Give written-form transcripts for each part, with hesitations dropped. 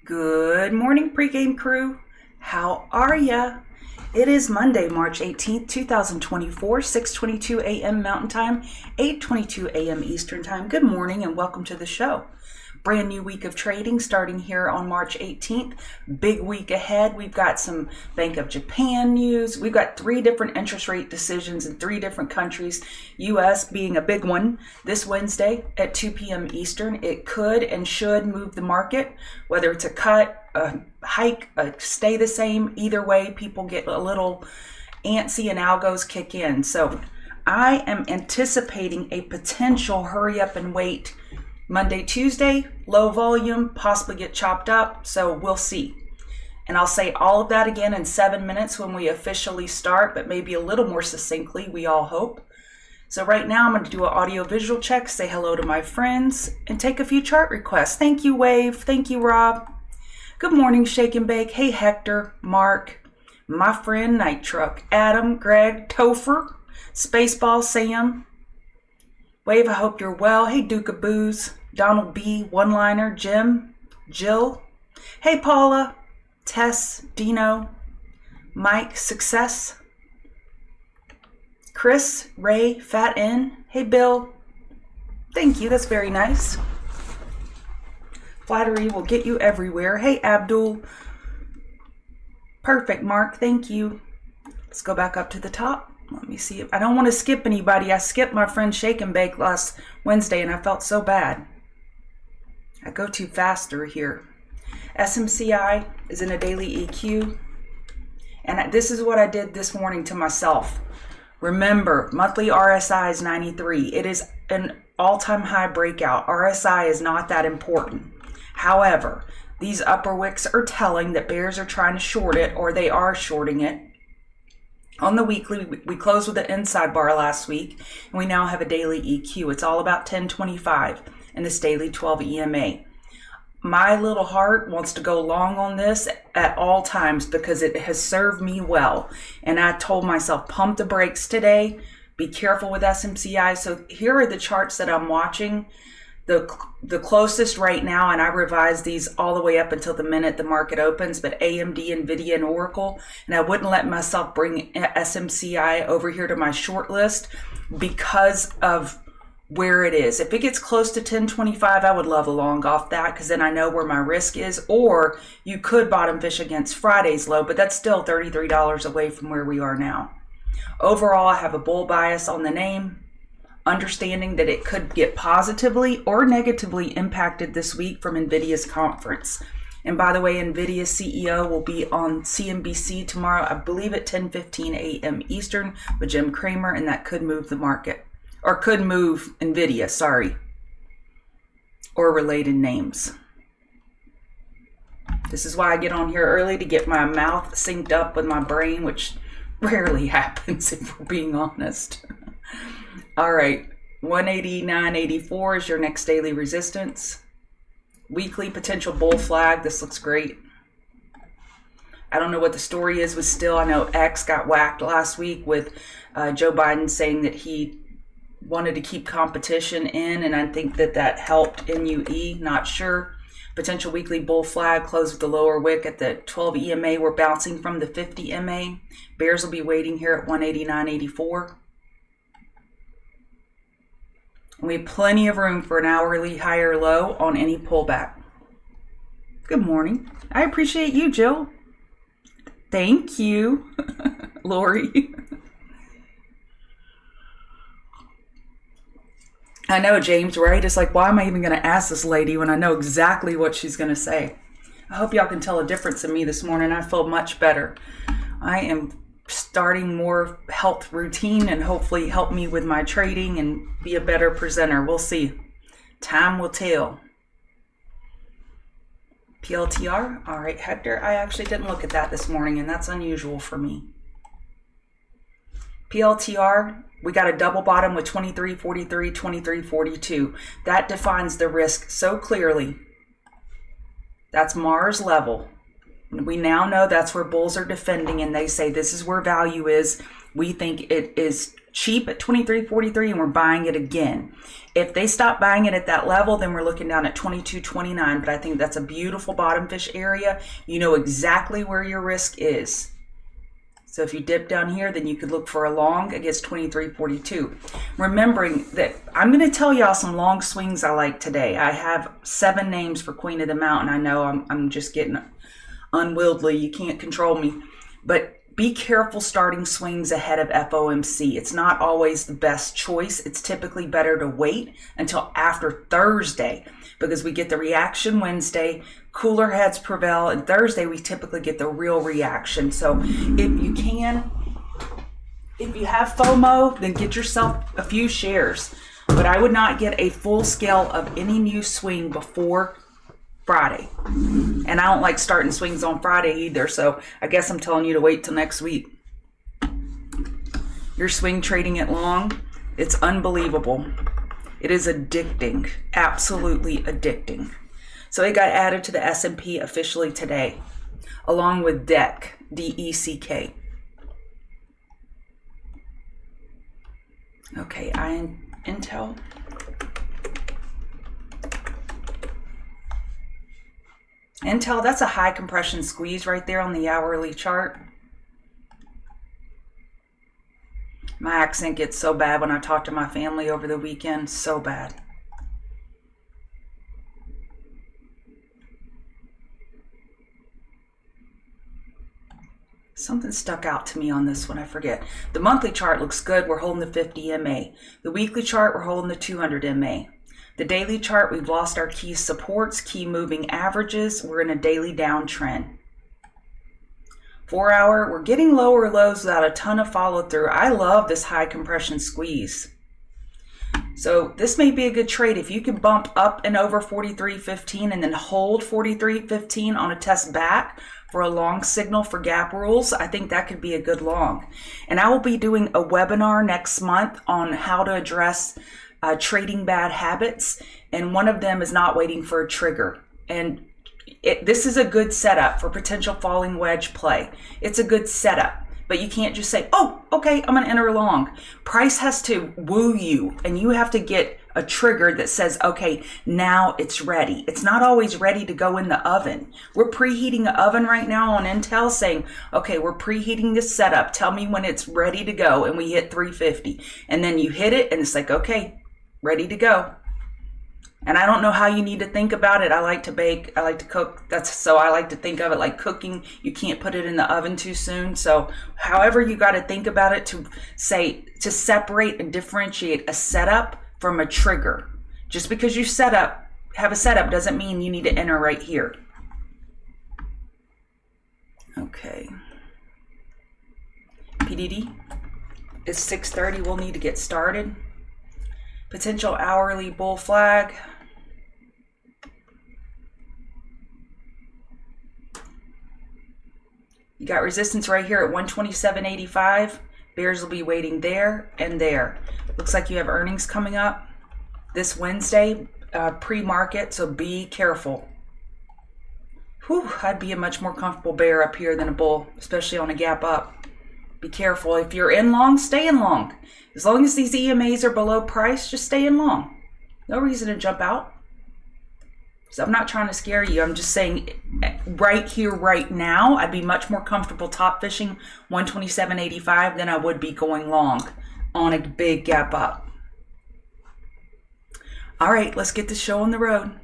Good morning, pregame crew. How are ya? It is Monday, March 18th, 2024, 6:22 a.m. Mountain Time, 8:22 a.m. Eastern Time. Good morning and welcome to the show. Brand new week of trading starting here on March 18th. Big week ahead. We've got some Bank of Japan news. We've got 3 different interest rate decisions in 3 different countries, U.S. being a big one this Wednesday at 2 p.m. Eastern. It could and should move the market, whether it's a cut, a hike, stay the same. Either way, people get a little antsy and algos kick in. So I am anticipating a potential hurry up and wait Monday, Tuesday, low volume, possibly get chopped up, so we'll see. And I'll say all of that again in 7 minutes when we officially start, but maybe a little more succinctly, we all hope. So right now I'm going to do an audio visual check, say hello to my friends, and take a few chart requests. Thank you, Wave. Thank you, Rob. Good morning, Shake and Bake. Hey, Hector, Mark, my friend Night Truck, Adam, Greg, Topher, Spaceball, Sam. Wave, I hope you're well. Hey, Duke of Booze, Donald B, One-Liner, Jim, Jill. Hey, Paula, Tess, Dino, Mike, Success, Chris, Ray, Fat N. Hey, Bill. Thank you. That's very nice. Flattery will get you everywhere. Hey, Abdul. Perfect, Mark. Thank you. Let's go back up to the top. Let me see. I don't want to skip anybody. I skipped my friend Shake and Bake last Wednesday and I felt so bad. I go too faster here. SMCI is in a daily EQ. And this is what I did this morning to myself. Remember, monthly RSI is 93. It is an all-time high breakout. RSI is not that important. However, these upper wicks are telling that bears are trying to short it, or they are shorting it. On the weekly, we closed with an inside bar last week, and we now have a daily EQ. It's all about 1025 and this daily 12 EMA. My little heart wants to go long on this at all times because it has served me well. And I told myself, pump the brakes today. Be careful with SMCI. So here are the charts that I'm watching. The closest right now, and I revised these all the way up until the minute the market opens, but AMD, Nvidia, and Oracle. And I wouldn't let myself bring SMCI over here to my short list because of where it is. If it gets close to 1025, I would love a long off that because then I know where my risk is. Or you could bottom fish against Friday's low, but that's still $33 away from where we are now. Overall, I have a bull bias on the name, understanding that it could get positively or negatively impacted this week from Nvidia's conference. And by the way, Nvidia's CEO will be on CNBC tomorrow, I believe at 10:15 a.m. Eastern with Jim Cramer, and that could move the market. Or could move Nvidia, sorry. Or related names. This is why I get on here early, to get my mouth synced up with my brain, which rarely happens if we're being honest. All right, 189.84 is your next daily resistance. Weekly potential bull flag. This looks great. I don't know what the story is with still. I know X got whacked last week with Joe Biden saying that he wanted to keep competition in, and I think that helped NUE. Not sure. Potential weekly bull flag closed with the lower wick at the 12 EMA. We're bouncing from the 50 MA. Bears will be waiting here at 189.84. We have plenty of room for an hourly higher low on any pullback. Good morning. I appreciate you, Jill. Thank you, Lori. I know, James, right? It's like, why am I even going to ask this lady when I know exactly what she's going to say? I hope y'all can tell a difference in me this morning. I feel much better. I am starting more health routine and hopefully help me with my trading and be a better presenter. We'll see. Time will tell. PLTR. All right, Hector. I actually didn't look at that this morning, and that's unusual for me. PLTR, we got a double bottom with 23.43, 23.42. That defines the risk so clearly. That's Mars level. We now know that's where bulls are defending, and they say this is where value is. We think it is cheap at 23.43, and we're buying it again. If they stop buying it at that level, then we're looking down at 22.29, but I think that's a beautiful bottom fish area. You know exactly where your risk is. So if you dip down here, then you could look for a long against 23.42. Remembering that I'm going to tell y'all some long swings I like today. I have 7 names for Queen of the Mountain. I know I'm just getting unwieldy. You can't control me. But be careful starting swings ahead of FOMC. It's not always the best choice. It's typically better to wait until after Thursday because we get the reaction Wednesday, cooler heads prevail, and Thursday we typically get the real reaction. So if you have FOMO, then get yourself a few shares. But I would not get a full scale of any new swing before Friday. And I don't like starting swings on Friday either, so I guess I'm telling you to wait till next week. You're swing trading it long. It's unbelievable. It is addicting, absolutely addicting. So it got added to the S&P officially today, along with DECK, D-E-C-K. Okay, Intel. Intel, that's a high compression squeeze right there on the hourly chart. My accent gets so bad when I talk to my family over the weekend, so bad. Something stuck out to me on this one, I forget. The monthly chart looks good, we're holding the 50 MA. The weekly chart, we're holding the 200 MA. The daily chart, we've lost our key supports, key moving averages. We're in a daily downtrend. 4 hour, we're getting lower lows without a ton of follow through. I love this high compression squeeze. So this may be a good trade. If you can bump up and over 43.15 and then hold 43.15 on a test back for a long signal for gap rules, I think that could be a good long. And I will be doing a webinar next month on how to address trading bad habits, and one of them is not waiting for a trigger. And this is a good setup for potential falling wedge play. It's a good setup, but you can't just say, oh, okay, I'm going to enter long. Price has to woo you, and you have to get a trigger that says, okay, now it's ready. It's not always ready to go in the oven. We're preheating the oven right now on Intel saying, okay, we're preheating this setup. Tell me when it's ready to go. And we hit 350. And then you hit it and it's like, okay, ready to go. And I don't know how you need to think about it. I like to bake. I like to cook. So I like to think of it like cooking. You can't put it in the oven too soon. So however you got to think about it to separate and differentiate a setup from a trigger. Just because you have a setup doesn't mean you need to enter right here. Okay. PDD is 6:30. We'll need to get started. Potential hourly bull flag. You got resistance right here at 127.85. Bears will be waiting there and there. Looks like you have earnings coming up this Wednesday, pre-market, so be careful. Whew, I'd be a much more comfortable bear up here than a bull, especially on a gap up. Be careful. If you're in long, stay in long. As long as these EMAs are below price, just stay in long. No reason to jump out. So I'm not trying to scare you. I'm just saying right here, right now, I'd be much more comfortable top fishing 127.85 than I would be going long on a big gap up. All right, let's get the show on the road.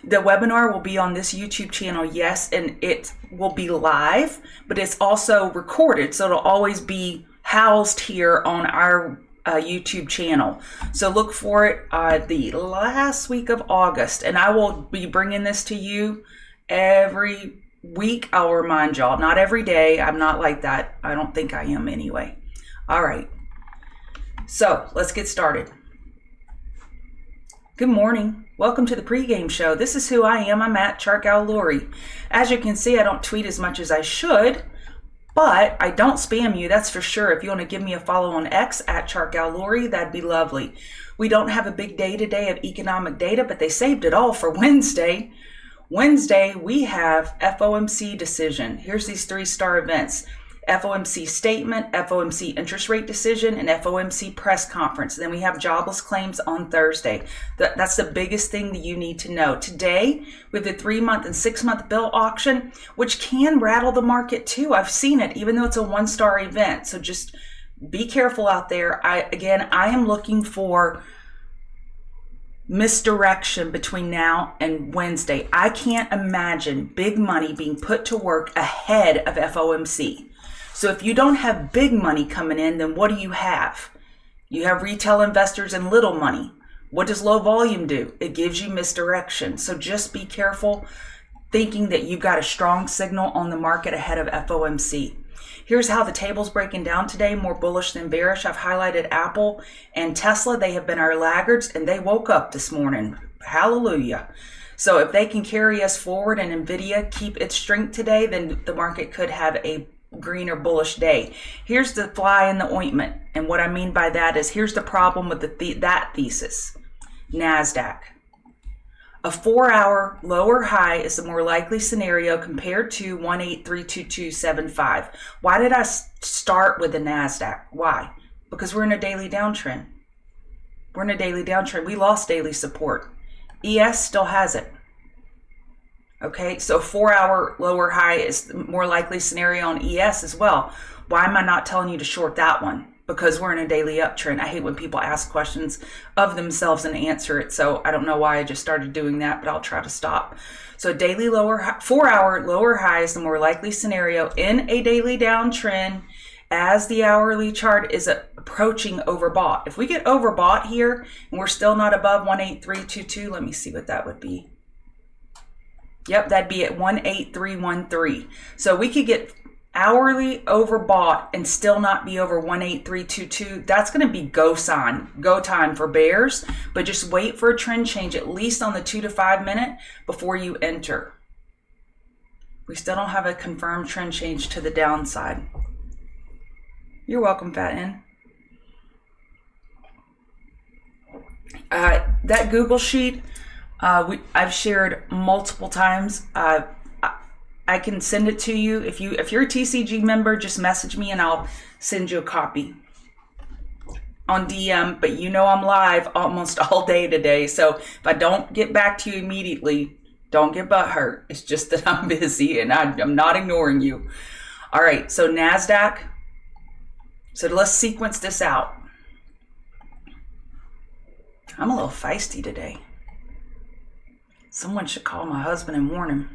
The webinar will be on this YouTube channel, yes, and it will be live, but it's also recorded, so it'll always be housed here on our YouTube channel. So look for it the last week of August, and I will be bringing this to you every week. I'll remind y'all, not every day. I'm not like that. I don't think I am anyway. All right, so let's get started. Good morning. Welcome to the pregame show. This is who I am. I'm at Chark Al Lori. As you can see, I don't tweet as much as I should. But I don't spam you, that's for sure. If you want to give me a follow on X at ChartGalLori, that'd be lovely. We don't have a big day today of economic data, but they saved it all for Wednesday. Wednesday, we have FOMC decision. Here's these 3-star events. FOMC statement, FOMC interest rate decision, and FOMC press conference. Then we have jobless claims on Thursday. That's the biggest thing that you need to know. Today, we have the 3-month and 6-month bill auction, which can rattle the market too. I've seen it, even though it's a 1-star event. So just be careful out there. I am looking for misdirection between now and Wednesday. I can't imagine big money being put to work ahead of FOMC. So if you don't have big money coming in, then what do you have? You have retail investors and little money. What does low volume do? It gives you misdirection. So just be careful thinking that you've got a strong signal on the market ahead of FOMC. Here's how the table's breaking down today, more bullish than bearish. I've highlighted Apple and Tesla. They have been our laggards, and they woke up this morning. Hallelujah. So if they can carry us forward and Nvidia keep its strength today, then the market could have a green or bullish day. Here's the fly in the ointment. And what I mean by that is, here's the problem with that thesis. NASDAQ. A 4-hour lower high is the more likely scenario compared to 1832275. Why did I start with the NASDAQ? Why? Because we're in a daily downtrend. We're in a daily downtrend. We lost daily support. ES still has it. Okay, so 4-hour lower high is the more likely scenario on ES as well. Why am I not telling you to short that one? Because we're in a daily uptrend. I hate when people ask questions of themselves and answer it. So I don't know why I just started doing that, but I'll try to stop. So daily 4-hour lower high is the more likely scenario in a daily downtrend as the hourly chart is approaching overbought. If we get overbought here and we're still not above 18322, let me see what that would be. Yep, that'd be at 18313. So we could get hourly overbought and still not be over 18322. That's going to be go time for bears, but just wait for a trend change at least on the 2 to 5 minute before you enter. We still don't have a confirmed trend change to the downside. You're welcome, Fatin. That Google sheet I've shared multiple times. I can send it to you. If you're a TCG member, just message me and I'll send you a copy on DM. But you know I'm live almost all day today. So if I don't get back to you immediately, don't get butthurt. It's just that I'm busy and I'm not ignoring you. All right, so NASDAQ. So let's sequence this out. I'm a little feisty today. Someone should call my husband and warn him.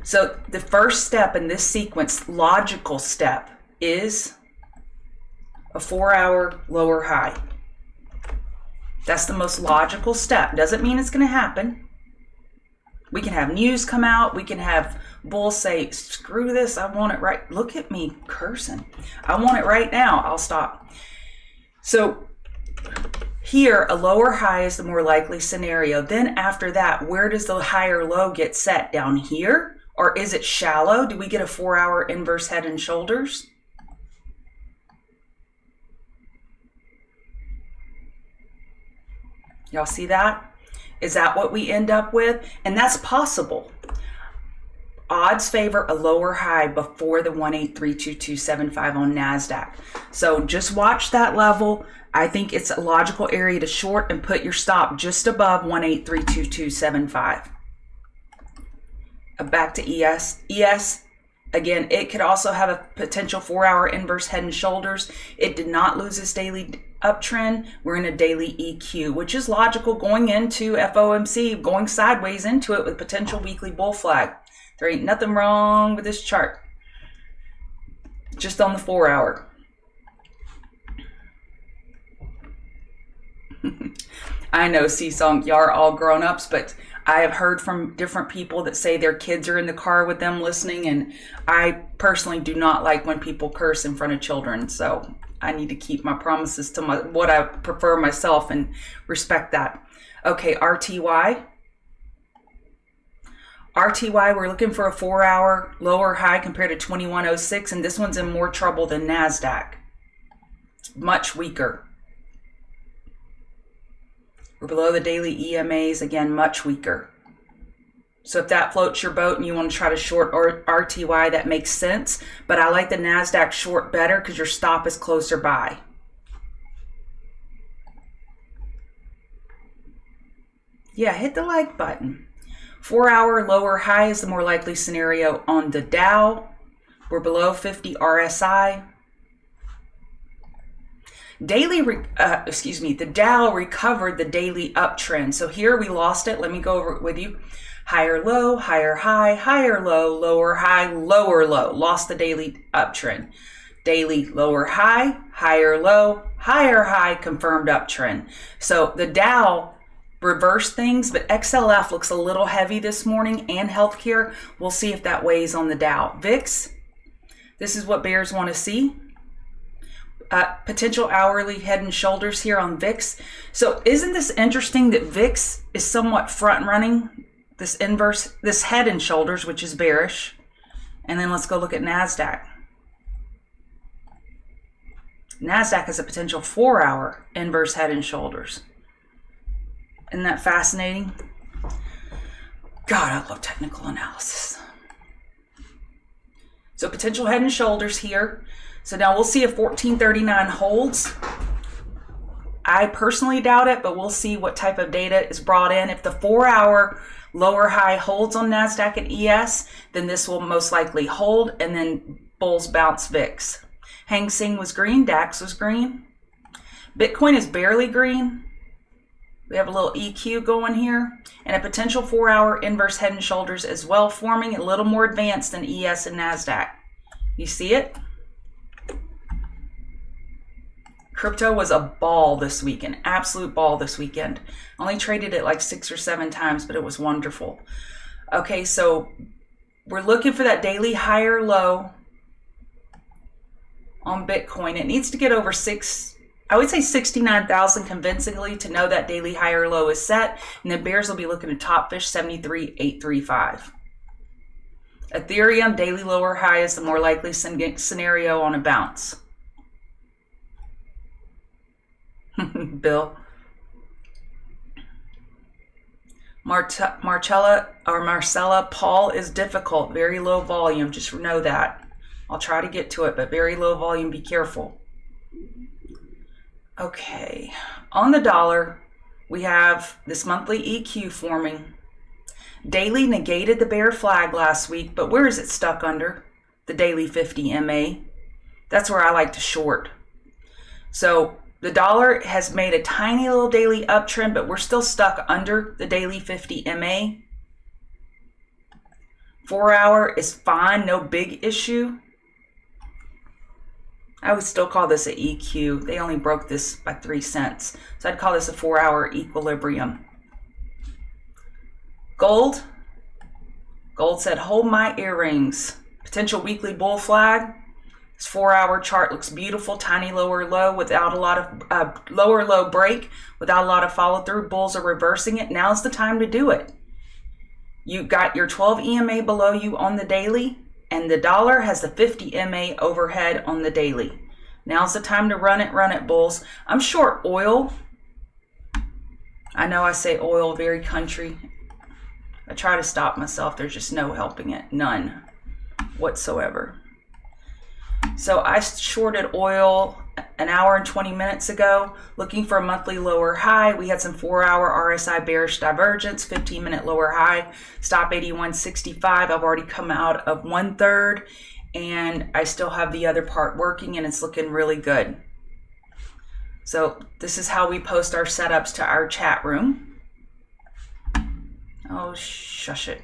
So the first step in this sequence, logical step, is a 4-hour lower high. That's the most logical step. Doesn't mean it's going to happen. We can have news come out. We can have bulls say, screw this, I want it right. Look at me cursing. I want it right now. I'll stop. So here, a lower high is the more likely scenario. Then after that, where does the higher low get set? Down here? Or is it shallow? Do we get a 4-hour inverse head and shoulders? Y'all see that? Is that what we end up with? And that's possible. Odds favor a lower high before the 1832275 on NASDAQ. So just watch that level. I think it's a logical area to short and put your stop just above 1832275. Back to ES. ES, again, it could also have a potential 4-hour inverse head and shoulders. It did not lose its daily uptrend. We're in a daily EQ, which is logical going into FOMC, going sideways into it with potential weekly bull flag. There ain't nothing wrong with this chart. Just on the 4-hour. I know, C-Song, y'all are all grown-ups, but I have heard from different people that say their kids are in the car with them listening, and I personally do not like when people curse in front of children, so I need to keep my promises to what I prefer myself and respect that. Okay, RTY. RTY, we're looking for a 4-hour lower high compared to 2106, and this one's in more trouble than NASDAQ. It's much weaker. We're below the daily EMAs, again, much weaker. So if that floats your boat and you want to try to short RTY, that makes sense. But I like the NASDAQ short better because your stop is closer by. Yeah, hit the like button. 4-hour lower high is the more likely scenario on the Dow. We're below 50 RSI. The Dow recovered the daily uptrend. So here we lost it. Let me go over it with you. Higher low, higher high, higher low, lower high, lower low. Lost the daily uptrend. Daily lower high, higher low, higher high, confirmed uptrend. So the Dow reversed things, but XLF looks a little heavy this morning, and healthcare. We'll see if that weighs on the Dow. VIX, this is what bears want to see. Potential hourly head and shoulders here on VIX. So isn't this interesting that VIX is somewhat front running this inverse, this head and shoulders, which is bearish. And then let's go look at NASDAQ. NASDAQ has a potential 4-hour inverse head and shoulders. Isn't that fascinating? God, I love technical analysis. So potential head and shoulders here. So now we'll see if 1439 holds. I personally doubt it, but we'll see what type of data is brought in. If the 4-hour lower high holds on NASDAQ and ES, then this will most likely hold, and then bulls bounce VIX. Hang Seng was green, DAX was green. Bitcoin is barely green. We have a little EQ going here, and a potential 4-hour inverse head and shoulders as well, forming a little more advanced than ES and NASDAQ. You see it? Crypto was a ball this week, an absolute ball this weekend. Only traded it like 6 or 7 times, but it was wonderful. Okay, so we're looking for that daily higher low on Bitcoin. It needs to get over 69,000 convincingly to know that daily higher low is set, and the bears will be looking to top fish 73,835. Ethereum daily lower high is the more likely scenario on a bounce. Bill. Marcella Paul is difficult, very low volume, just know that. I'll try to get to it, but very low volume, be careful. Okay, on the dollar, we have this monthly EQ forming. Daily negated the bear flag last week, but where is it stuck under? The daily 50 MA. That's where I like to short. So the dollar has made a tiny little daily uptrend, but we're still stuck under the daily 50 MA. 4-hour is fine, no big issue. I would still call this an EQ. They only broke this by 3 cents. So I'd call this a 4-hour equilibrium. Gold. Gold said, hold my earrings. Potential weekly bull flag. This 4-hour chart looks beautiful. Tiny lower low without a lot of lower low break without a lot of follow through. Bulls are reversing it. Now's the time to do it. You got your 12 EMA below you on the daily, and the dollar has the 50 MA overhead on the daily. Now's the time to run it, bulls. I'm short oil. I know I say oil very country. I try to stop myself. There's just no helping it. None whatsoever. So I shorted oil an hour and 20 minutes ago, looking for a monthly lower high. We had some 4-hour RSI bearish divergence, 15-minute lower high, stop 81.65. I've already come out of 1/3, and I still have the other part working, and it's looking really good. So this is how we post our setups to our chat room. Oh, shush it.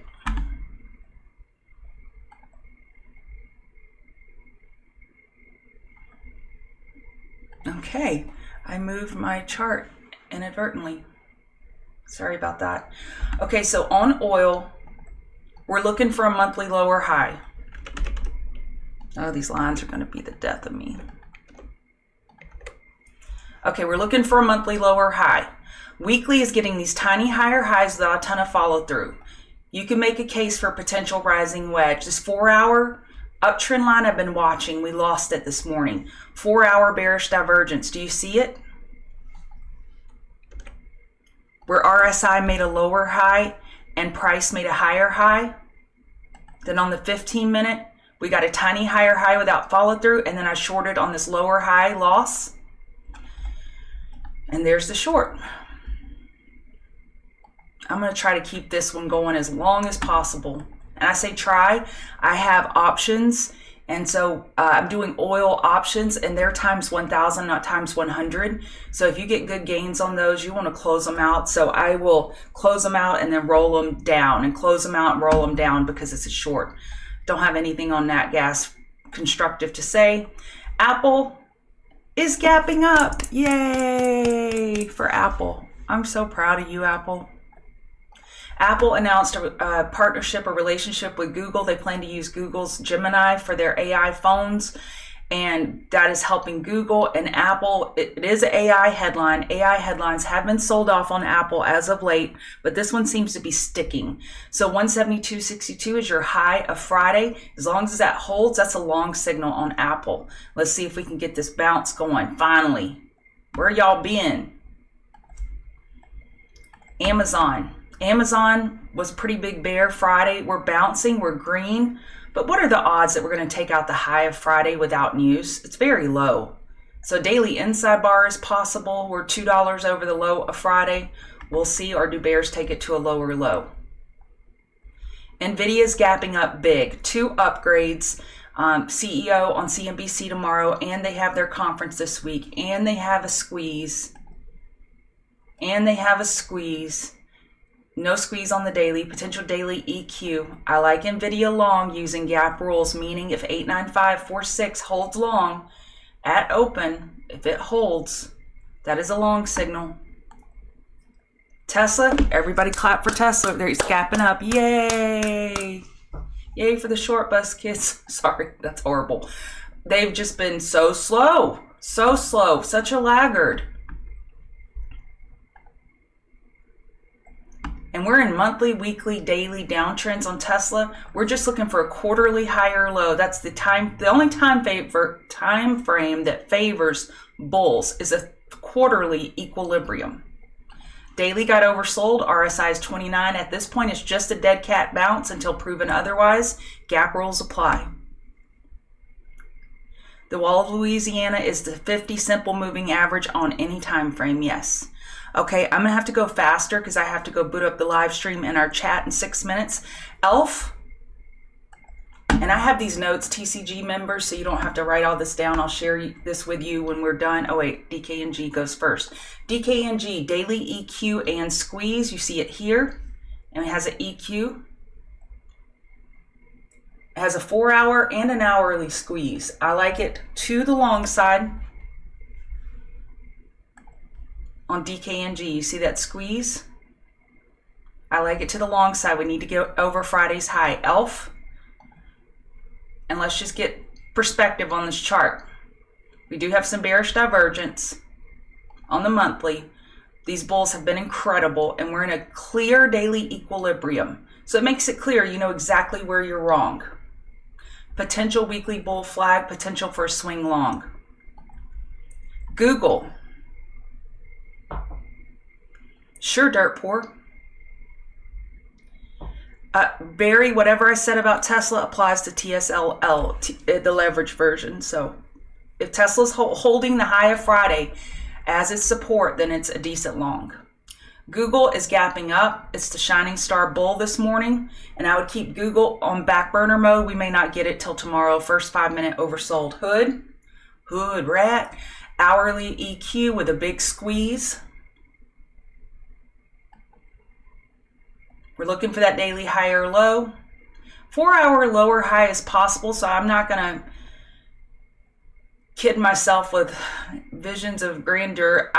Okay, I moved my chart inadvertently. Sorry about that. Okay, so on oil, we're looking for a monthly lower high. Oh, these lines are going to be the death of me. Okay, we're looking for a monthly lower high. Weekly is getting these tiny higher highs without a ton of follow through. You can make a case for a potential rising wedge. This 4-hour uptrend line I've been watching, we lost it this morning. 4-hour bearish divergence. Do you see it? Where RSI made a lower high and price made a higher high. Then on the 15-minute, we got a tiny higher high without follow through, and then I shorted on this lower high loss. And there's the short. I'm going to try to keep this one going as long as possible. And I say try. I have options. And so I'm doing oil options, and they're times 1,000, not times 100. So if you get good gains on those, you want to close them out. So I will close them out and then roll them down, and close them out and roll them down because it's a short. Don't have anything on nat gas constructive to say. Apple is gapping up. Yay for Apple. I'm so proud of you, Apple. Apple announced a partnership or relationship with Google. They plan to use Google's Gemini for their AI phones, and that is helping Google and Apple. It is an AI headline. AI headlines have been sold off on Apple as of late, but this one seems to be sticking. So 172.62 is your high of Friday. As long as that holds, that's a long signal on Apple. Let's see if we can get this bounce going finally. Where y'all been? Amazon was pretty big bear Friday. We're bouncing, we're green. But what are the odds that we're going to take out the high of Friday without news? It's very low. So daily inside bar is possible. We're $2 over the low of Friday. We'll see, or do bears take it to a lower low? Nvidia is gapping up big. 2 upgrades. CEO on CNBC tomorrow, and they have their conference this week, and they have a squeeze. No squeeze on the daily. Potential daily EQ. I like Nvidia long using gap rules, meaning if 89546 holds long at open, if it holds, that is a long signal. Tesla, everybody clap for Tesla. There, he's gapping up. Yay! Yay for the short bus kids. Sorry, that's horrible. They've just been so slow. So slow. Such a laggard. And we're in monthly, weekly, daily downtrends on Tesla. We're just looking for a quarterly higher low. That's the only time frame that favors bulls is a quarterly equilibrium. Daily got oversold. RSI is 29. At this point, it's just a dead cat bounce until proven otherwise. Gap rules apply. The Wall of Louisiana is the 50 simple moving average on any time frame. Yes. Okay, I'm going to have to go faster because I have to go boot up the live stream and our chat in 6 minutes. ELF, and I have these notes, TCG members, so you don't have to write all this down. I'll share this with you when we're done. Oh, wait, DKNG goes first. DKNG, daily EQ and squeeze. You see it here, and it has an EQ. It has a 4-hour and an hourly squeeze. I like it to the long side. On DKNG, you see that squeeze? I like it to the long side. We need to get over Friday's high. ELF. And let's just get perspective on this chart. We do have some bearish divergence on the monthly. These bulls have been incredible, and we're in a clear daily equilibrium. So it makes it clear you know exactly where you're wrong. Potential weekly bull flag, potential for a swing long. Google. Sure, dirt poor. Barry, whatever I said about Tesla applies to TSLL, the leverage version. So if Tesla's holding the high of Friday as its support, then it's a decent long. Google is gapping up. It's the shining star bull this morning, and I would keep Google on back burner mode. We may not get it till tomorrow. First 5-minute oversold. Hood rat. Hourly EQ with a big squeeze. We're looking for that daily high or low. 4-hour lower high is possible, so I'm not going to kid myself with visions of grandeur.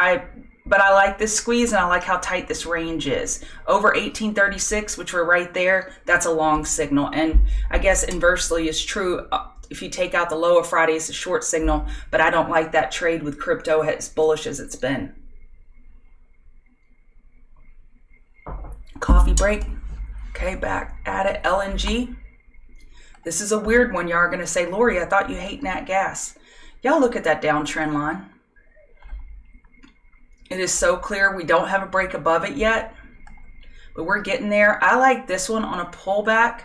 But I like this squeeze, and I like how tight this range is. Over 1836, which we're right there, that's a long signal. And I guess inversely is true. If you take out the low of Friday, it's a short signal. But I don't like that trade with crypto as bullish as it's been. Coffee break. Okay, back at it. LNG. This is a weird one. Y'all are going to say, Lori, I thought you hate nat gas. Y'all look at that downtrend line. It is so clear. We don't have a break above it yet, but we're getting there. I like this one on a pullback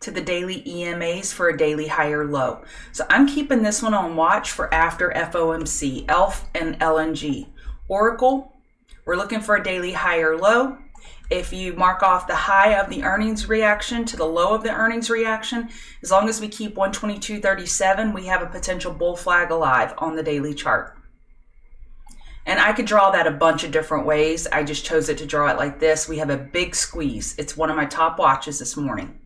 to the daily EMAs for a daily higher low. So I'm keeping this one on watch for after FOMC, ELF and LNG. Oracle, we're looking for a daily higher low. If you mark off the high of the earnings reaction to the low of the earnings reaction, as long as we keep 122.37, we have a potential bull flag alive on the daily chart. And I could draw that a bunch of different ways. I just chose it to draw it like this. We have a big squeeze. It's one of my top watches this morning.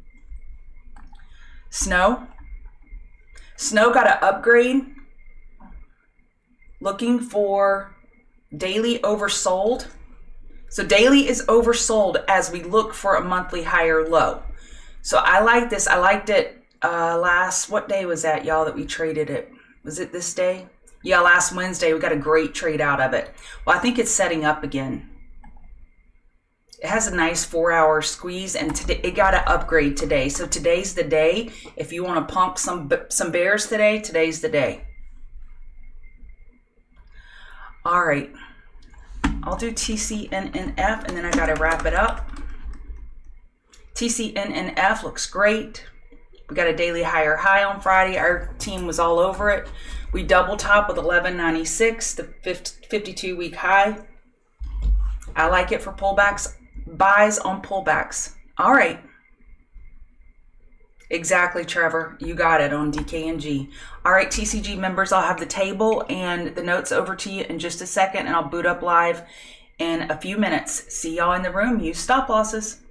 Snow. Snow got an upgrade. Looking for daily oversold. So daily is oversold as we look for a monthly higher low. So I like this. I liked it what day was that, y'all, that we traded it? Was it this day? Yeah, last Wednesday. We got a great trade out of it. Well, I think it's setting up again. It has a nice 4-hour squeeze, and today it got an upgrade today. So today's the day. If you want to pump some bears today, today's the day. All right. I'll do TCNNF, and then I got to wrap it up. TCNNF looks great. We got a daily higher high on Friday. Our team was all over it. We double top with 1196, the 52-week high. I like it for pullbacks, buys on pullbacks. All right. Exactly, Trevor. You got it on DKNG. All right, TCG members, I'll have the table and the notes over to you in just a second, and I'll boot up live in a few minutes. See y'all in the room. Use stop losses.